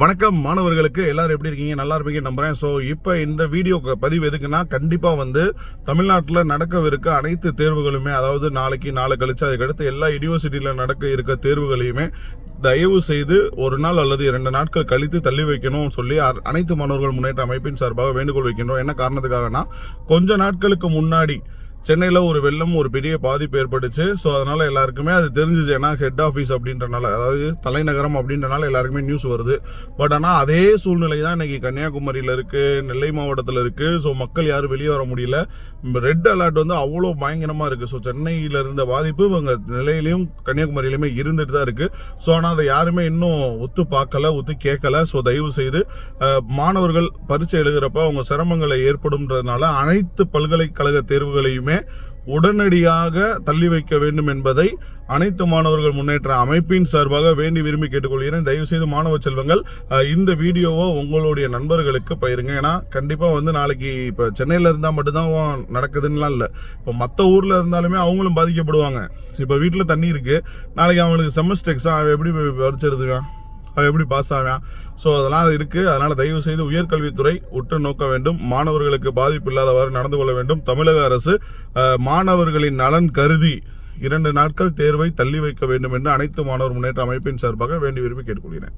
வணக்கம் மாணவர்களுக்கு எல்லாரும் எப்படி இருக்கீங்க? நல்லா இருப்பீங்க நம்புறேன். ஸோ இப்போ இந்த வீடியோ பதிவு எதுக்குன்னா, கண்டிப்பாக வந்து தமிழ்நாட்டில் நடக்கவிருக்க அனைத்து தேர்வுகளுமே, அதாவது நாளை கழிச்சு அதுக்கடுத்து எல்லா யூனிவர்சிட்டியில் நடக்க இருக்க தேர்வுகளையுமே தயவு செய்து ஒரு நாள் அல்லது 2 நாட்கள் கழித்து தள்ளி வைக்கணும்னு சொல்லி அனைத்து மாணவர்கள் முன்னேற்ற அமைப்பின் சார்பாக வேண்டுகோள் வைக்கின்றோம். என்ன காரணத்துக்காகனா, கொஞ்ச நாட்களுக்கு முன்னாடி சென்னையில் ஒரு வெள்ளம் ஒரு பெரிய பாதிப்பு ஏற்பட்டுச்சு. ஸோ அதனால் எல்லாருக்குமே அது தெரிஞ்சிச்சு. ஏன்னா ஹெட் ஆஃபீஸ் அப்படின்றனால, அதாவது தலைநகரம் அப்படின்றனால எல்லாருக்குமே நியூஸ் வருது. பட் ஆனால் அதே சூழ்நிலை தான் இன்றைக்கி கன்னியாகுமரியில் இருக்குது, நெல்லை மாவட்டத்தில் இருக்குது. ஸோ மக்கள் யாரும் வெளியே வர முடியல. ரெட் அலர்ட் வந்து அவ்வளோ பயங்கரமாக இருக்குது. ஸோ சென்னையில் இருந்த பாதிப்பு இவங்க நெல்லையிலையும் கன்னியாகுமரியிலையுமே இருந்துட்டு தான் இருக்குது. ஸோ ஆனால் அதை யாருமே இன்னும் ஒத்து பார்க்கல, ஒத்து கேட்கல. ஸோ தயவு செய்து மாணவர்கள் பரீட்சை எழுதுகிறப்ப அவங்க சிரமங்களை ஏற்படும்ன்றதுனால அனைத்து பல்கலைக்கழக தேர்வுகளையுமே உடனடியாக தள்ளி வைக்க வேண்டும் என்பதை அனைத்து மாணவர்கள் முன்னேற்ற அமைப்பின் சார்பாக வேண்டி விரும்பி கேட்டுக்கொள்கிறேன். தயவு செய்து மாணவ செல்வங்கள் இந்த வீடியோவை உங்களுடைய நண்பர்களுக்கு பகிருங்க. ஏன்னா கண்டிப்பாக வந்து நாளைக்கு இப்போ சென்னையில் இருந்தால் மட்டும்தான் நடக்குதுன்னெலாம் இல்லை, இப்போ மற்ற ஊரில் இருந்தாலுமே அவங்களும் பாதிக்கப்படுவாங்க. இப்போ வீட்டில் தண்ணி இருக்குது, நாளைக்கு அவங்களுக்கு செமஸ்டர் எக்ஸாம் எப்படி பரீட்சை எழுதுவான், அவன் எப்படி பாஸ் ஆவான்? ஸோ அதெல்லாம் இருக்குது. அதனால் தயவு செய்து உயர்கல்வித்துறை உற்று நோக்க வேண்டும். மாணவர்களுக்கு பாதிப்பு இல்லாதவாறு நடந்து கொள்ள வேண்டும். தமிழக அரசு மாணவர்களின் நலன் கருதி 2 நாட்கள் தேர்வை தள்ளி வைக்க வேண்டும் என்று அனைத்து மாணவர் முன்னேற்ற அமைப்பின் சார்பாக வேண்டி விரும்பி கேட்டுக்கொள்கிறேன்.